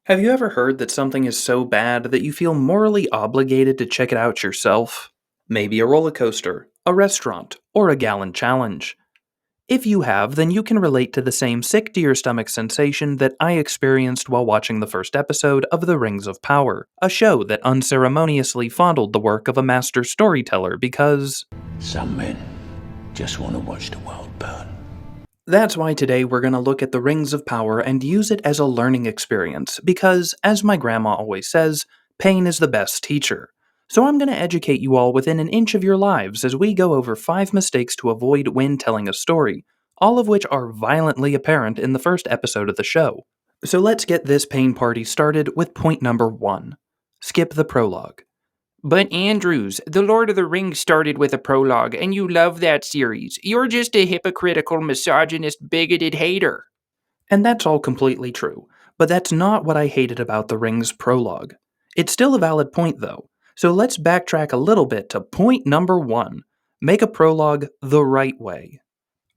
Have you ever heard that something is so bad that you feel morally obligated to check it out yourself? Maybe a roller coaster, a restaurant, or a gallon challenge. If you have, then you can relate to the same sick to your stomach sensation that I experienced while watching the first episode of The Rings of Power, a show that unceremoniously fondled the work of a master storyteller because Some men just want to watch the world burn. that's why today we're going to look at the Rings of Power and use it as a learning experience, because, as my grandma always says, pain is the best teacher. So I'm going to educate you all within an inch of your lives as we go over 5 mistakes to avoid when telling a story, all of which are violently apparent in the first episode of the show. So let's get this pain party started with point number 1. Skip the prologue. But Andrews, The Lord of the Rings started with a prologue, and you love that series. You're just a hypocritical, misogynist, bigoted hater. And that's all completely true, but that's not what I hated about The Ring's prologue. It's still a valid point, though, so let's backtrack a little bit to point number 1. Make a prologue the right way.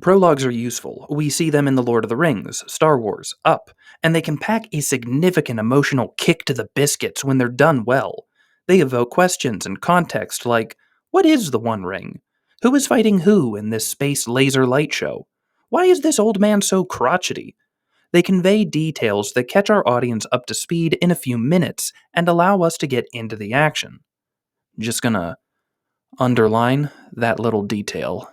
Prologues are useful. We see them in The Lord of the Rings, Star Wars, Up, and they can pack a significant emotional kick to the biscuits when they're done well. They evoke questions and context like, what is the One Ring? Who is fighting who in this space laser light show? Why is this old man so crotchety? They convey details that catch our audience up to speed in a few minutes and allow us to get into the action. Just gonna underline that little detail.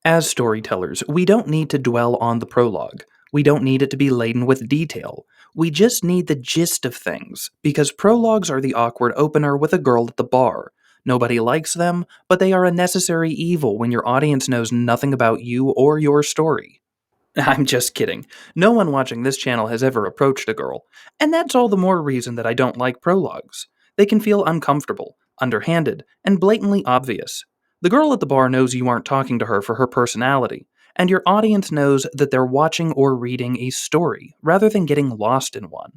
As storytellers, we don't need to dwell on the prologue. We don't need it to be laden with detail. We just need the gist of things, because prologues are the awkward opener with a girl at the bar. Nobody likes them, but they are a necessary evil when your audience knows nothing about you or your story. I'm just kidding. No one watching this channel has ever approached a girl, and that's all the more reason that I don't like prologues. They can feel uncomfortable, underhanded, and blatantly obvious. The girl at the bar knows you aren't talking to her for her personality, and your audience knows that they're watching or reading a story, rather than getting lost in one.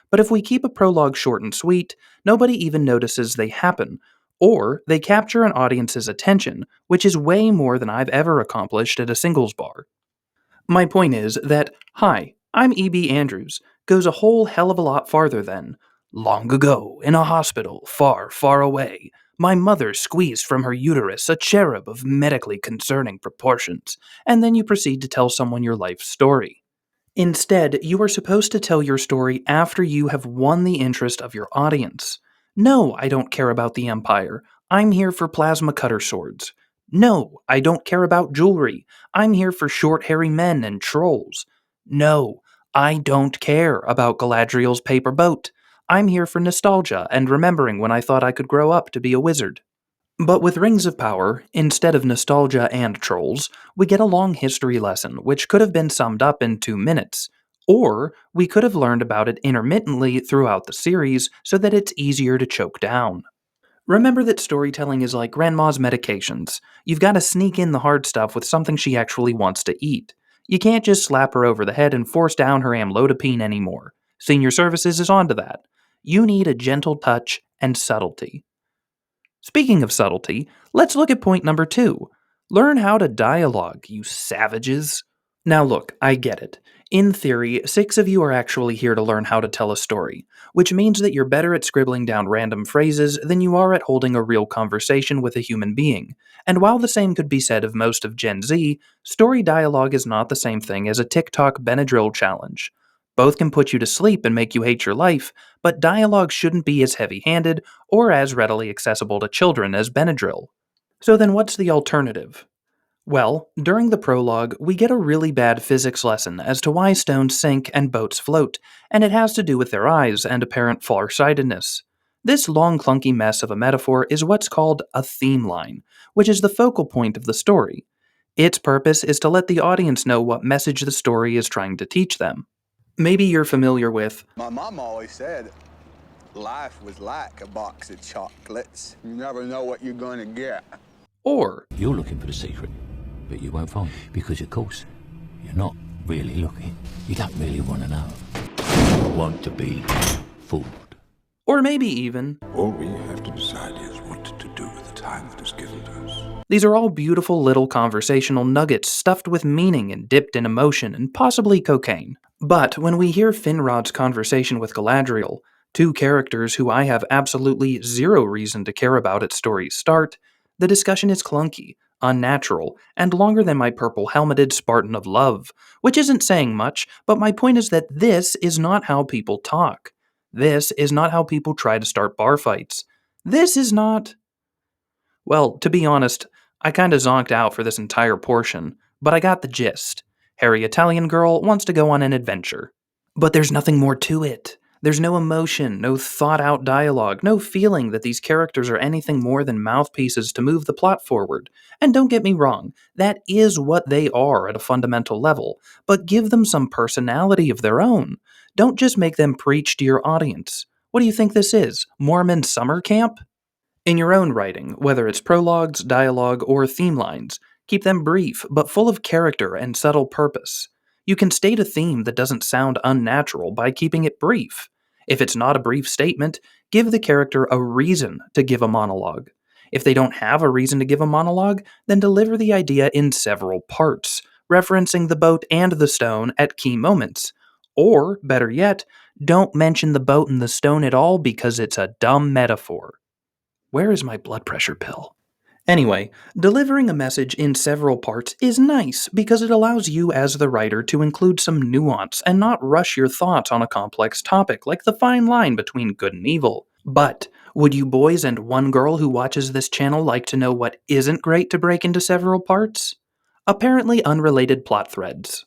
But if we keep a prologue short and sweet, nobody even notices they happen, or they capture an audience's attention, which is way more than I've ever accomplished at a singles bar. My point is that, hi, I'm E.B. Andrews, goes a whole hell of a lot farther than, long ago, in a hospital far, far away, my mother squeezed from her uterus a cherub of medically concerning proportions, and then you proceed to tell someone your life story. Instead, you are supposed to tell your story after you have won the interest of your audience. No, I don't care about the Empire. I'm here for plasma cutter swords. No, I don't care about jewelry. I'm here for short, hairy men and trolls. No, I don't care about Galadriel's paper boat. I'm here for nostalgia and remembering when I thought I could grow up to be a wizard. But with Rings of Power, instead of nostalgia and trolls, we get a long history lesson which could have been summed up in 2 minutes. Or we could have learned about it intermittently throughout the series so that it's easier to choke down. Remember that storytelling is like grandma's medications. You've got to sneak in the hard stuff with something she actually wants to eat. You can't just slap her over the head and force down her amlodipine anymore. Senior Services is onto that. You need a gentle touch and subtlety. Speaking of subtlety, let's look at point number 2. Learn how to dialogue, you savages. Now look, I get it. In theory, 6 of you are actually here to learn how to tell a story, which means that you're better at scribbling down random phrases than you are at holding a real conversation with a human being. And while the same could be said of most of Gen Z, story dialogue is not the same thing as a TikTok Benadryl challenge. Both can put you to sleep and make you hate your life, but dialogue shouldn't be as heavy-handed or as readily accessible to children as Benadryl. So then what's the alternative? Well, during the prologue, we get a really bad physics lesson as to why stones sink and boats float, and it has to do with their eyes and apparent farsightedness. This long clunky mess of a metaphor is what's called a theme line, which is the focal point of the story. Its purpose is to let the audience know what message the story is trying to teach them. Maybe you're familiar with, My mom always said life was like a box of chocolates. You never know what you're going to get. or You're looking for the secret, but you won't find it. Because, of course, you're not really looking. You don't really want to know. You want to be fooled. or maybe even, All we have to decide is what to do with the time that is given to us. These are all beautiful little conversational nuggets stuffed with meaning and dipped in emotion and possibly cocaine. But when we hear Finrod's conversation with Galadriel, two characters who I have absolutely zero reason to care about at story's start, the discussion is clunky, unnatural, and longer than my purple helmeted Spartan of love, which isn't saying much, but my point is that this is not how people talk. This is not how people try to start bar fights. This is not. Well, to be honest, I kinda zonked out for this entire portion, but I got the gist. Hairy Italian girl wants to go on an adventure. But there's nothing more to it. There's no emotion, no thought out dialogue, no feeling that these characters are anything more than mouthpieces to move the plot forward. And don't get me wrong, that is what they are at a fundamental level, but give them some personality of their own. Don't just make them preach to your audience. What do you think this is? Mormon summer camp? In your own writing, whether it's prologues, dialogue, or theme lines, keep them brief but full of character and subtle purpose. You can state a theme that doesn't sound unnatural by keeping it brief. If it's not a brief statement, give the character a reason to give a monologue. If they don't have a reason to give a monologue, then deliver the idea in several parts, referencing the boat and the stone at key moments. Or, better yet, don't mention the boat and the stone at all because it's a dumb metaphor. Where is my blood pressure pill? Anyway, delivering a message in several parts is nice because it allows you as the writer to include some nuance and not rush your thoughts on a complex topic like the fine line between good and evil. But would you boys and one girl who watches this channel like to know what isn't great to break into several parts? Apparently unrelated plot threads.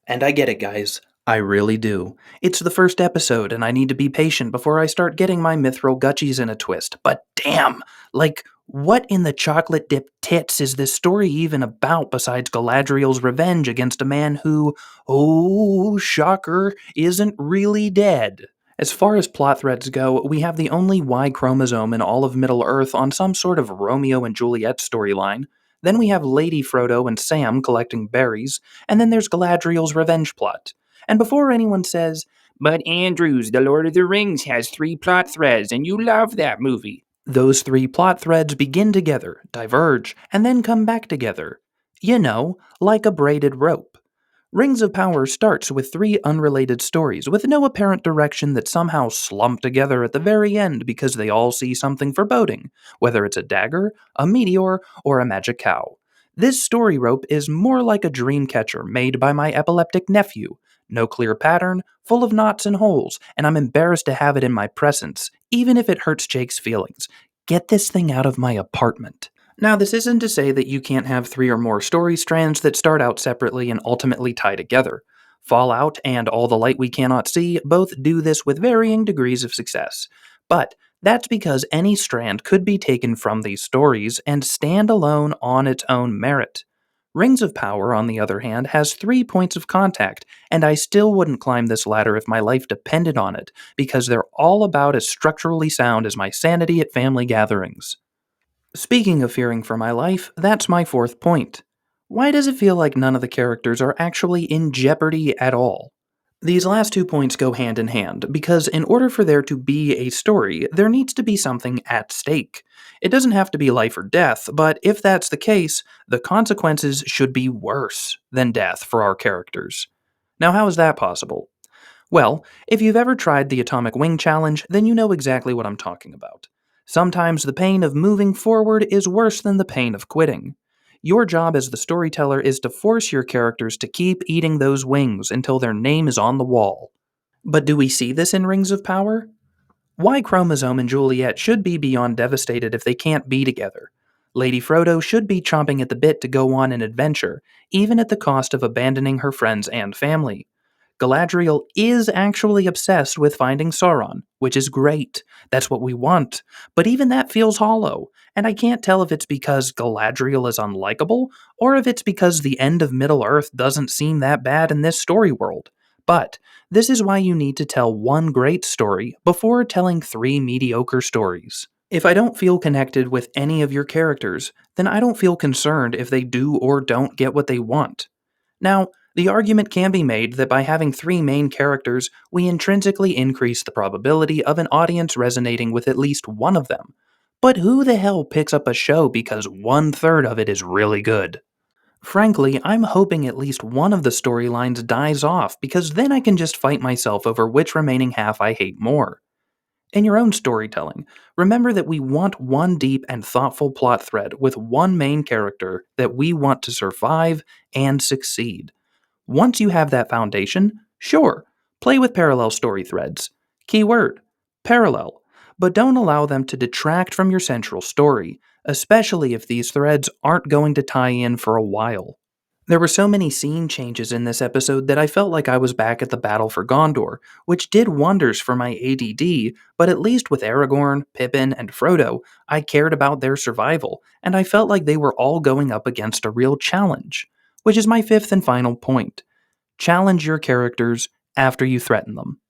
And I get it, guys. I really do. It's the first episode, and I need to be patient before I start getting my mithril gutchies in a twist. But damn! Like, what in the chocolate dipped tits is this story even about besides Galadriel's revenge against a man who, oh, shocker, isn't really dead? As far as plot threads go, we have the only Y chromosome in all of Middle-earth on some sort of Romeo and Juliet storyline. Then we have Lady Frodo and Sam collecting berries, and then there's Galadriel's revenge plot. And before anyone says, But Andrews, The Lord of the Rings has 3 plot threads, and you love that movie. those 3 plot threads begin together, diverge, and then come back together. You know, like a braided rope. Rings of Power starts with 3 unrelated stories with no apparent direction that somehow slump together at the very end because they all see something foreboding, whether it's a dagger, a meteor, or a magic cow. This story rope is more like a dream catcher made by my epileptic nephew. No clear pattern, full of knots and holes, and I'm embarrassed to have it in my presence, even if it hurts Jake's feelings. Get this thing out of my apartment. Now, this isn't to say that you can't have 3 or more story strands that start out separately and ultimately tie together. Fallout and All the Light We Cannot See both do this with varying degrees of success. But that's because any strand could be taken from these stories and stand alone on its own merit. Rings of Power, on the other hand, has 3 points of contact, and I still wouldn't climb this ladder if my life depended on it, because they're all about as structurally sound as my sanity at family gatherings. Speaking of fearing for my life, that's my 4th point. Why does it feel like none of the characters are actually in jeopardy at all? These last 2 points go hand in hand, because in order for there to be a story, there needs to be something at stake. It doesn't have to be life or death, but if that's the case, the consequences should be worse than death for our characters. Now, how is that possible? Well, if you've ever tried the Atomic Wing Challenge, then you know exactly what I'm talking about. Sometimes the pain of moving forward is worse than the pain of quitting. Your job as the storyteller is to force your characters to keep eating those wings until their name is on the wall. But do we see this in Rings of Power? Y Chromosome and Juliet should be beyond devastated if they can't be together. Lady Frodo should be chomping at the bit to go on an adventure, even at the cost of abandoning her friends and family. Galadriel is actually obsessed with finding Sauron, which is great. That's what we want. But even that feels hollow, and I can't tell if it's because Galadriel is unlikable, or if it's because the end of Middle-earth doesn't seem that bad in this story world. But this is why you need to tell one great story before telling 3 mediocre stories. If I don't feel connected with any of your characters, then I don't feel concerned if they do or don't get what they want. Now, the argument can be made that by having 3 main characters, we intrinsically increase the probability of an audience resonating with at least one of them. But who the hell picks up a show because 1/3 of it is really good? Frankly, I'm hoping at least one of the storylines dies off because then I can just fight myself over which remaining half I hate more. In your own storytelling, remember that we want one deep and thoughtful plot thread with one main character that we want to survive and succeed. Once you have that foundation, sure, play with parallel story threads. Keyword parallel. But don't allow them to detract from your central story, especially if these threads aren't going to tie in for a while. There were so many scene changes in this episode that I felt like I was back at the Battle for Gondor, which did wonders for my ADD, but at least with Aragorn, Pippin, and Frodo, I cared about their survival, and I felt like they were all going up against a real challenge. Which is my fifth and final point. Challenge your characters after you threaten them.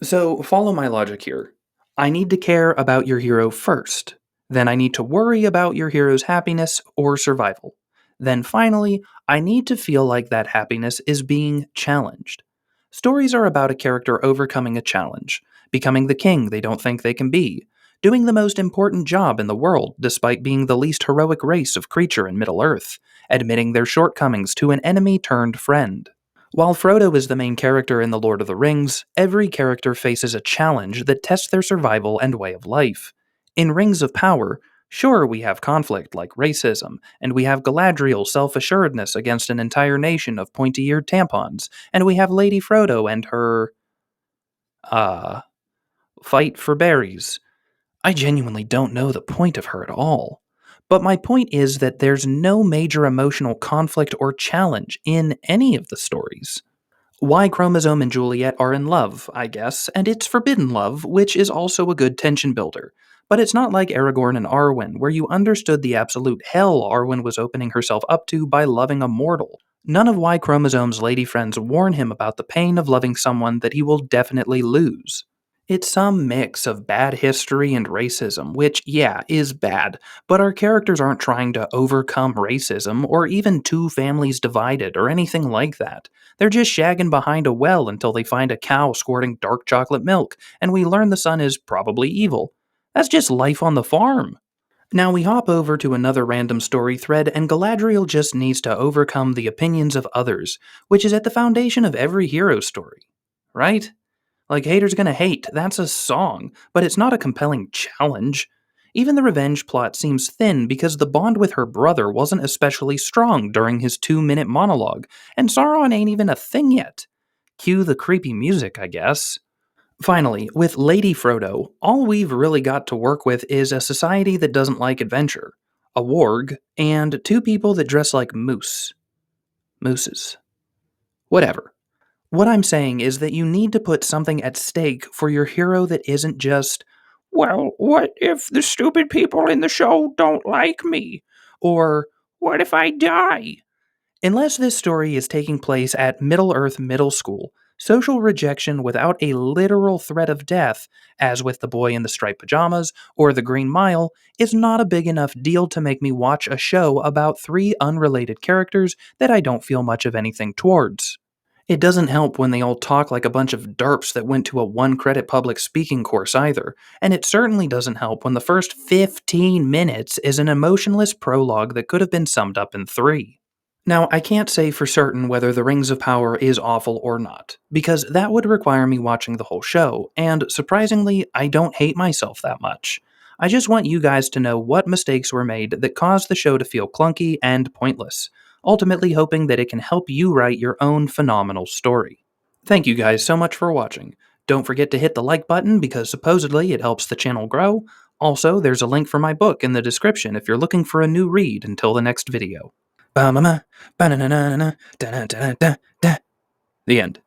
So, follow my logic here. I need to care about your hero first. Then I need to worry about your hero's happiness or survival. Then finally, I need to feel like that happiness is being challenged. Stories are about a character overcoming a challenge, becoming the king they don't think they can be, doing the most important job in the world despite being the least heroic race of creature in Middle-earth, admitting their shortcomings to an enemy turned friend. While Frodo is the main character in The Lord of the Rings, every character faces a challenge that tests their survival and way of life. In Rings of Power, sure, we have conflict like racism, and we have Galadriel's self-assuredness against an entire nation of pointy-eared tampons, and we have Lady Frodo and her... fight for berries. I genuinely don't know the point of her at all. But my point is that there's no major emotional conflict or challenge in any of the stories. Y Chromosome and Juliet are in love, I guess, and it's forbidden love, which is also a good tension builder. But it's not like Aragorn and Arwen, where you understood the absolute hell Arwen was opening herself up to by loving a mortal. None of Y Chromosome's lady friends warn him about the pain of loving someone that he will definitely lose. It's some mix of bad history and racism, which, yeah, is bad, but our characters aren't trying to overcome racism or even two families divided or anything like that. They're just shagging behind a well until they find a cow squirting dark chocolate milk, and we learn the son is probably evil. That's just life on the farm. Now we hop over to another random story thread, and Galadriel just needs to overcome the opinions of others, which is at the foundation of every hero story. Right? Like, haters gonna hate, that's a song, but it's not a compelling challenge. Even the revenge plot seems thin because the bond with her brother wasn't especially strong during his 2-minute monologue, and Sauron ain't even a thing yet. Cue the creepy music, I guess. Finally, with Lady Frodo, all we've really got to work with is a society that doesn't like adventure, a warg, and two people that dress like mooses. Whatever. What I'm saying is that you need to put something at stake for your hero that isn't just, Well, what if the stupid people in the show don't like me? or, What if I die? unless this story is taking place at Middle-earth Middle School, social rejection without a literal threat of death, as with the boy in the striped pajamas or the Green Mile, is not a big enough deal to make me watch a show about three unrelated characters that I don't feel much of anything towards. It doesn't help when they all talk like a bunch of derps that went to a 1-credit public speaking course either, and it certainly doesn't help when the first 15 minutes is an emotionless prologue that could have been summed up in 3. Now, I can't say for certain whether The Rings of Power is awful or not, because that would require me watching the whole show, and surprisingly, I don't hate myself that much. I just want you guys to know what mistakes were made that caused the show to feel clunky and pointless, ultimately hoping that it can help you write your own phenomenal story. Thank you guys so much for watching. Don't forget to hit the like button because supposedly it helps the channel grow. Also, there's a link for my book in the description if you're looking for a new read until the next video. The end.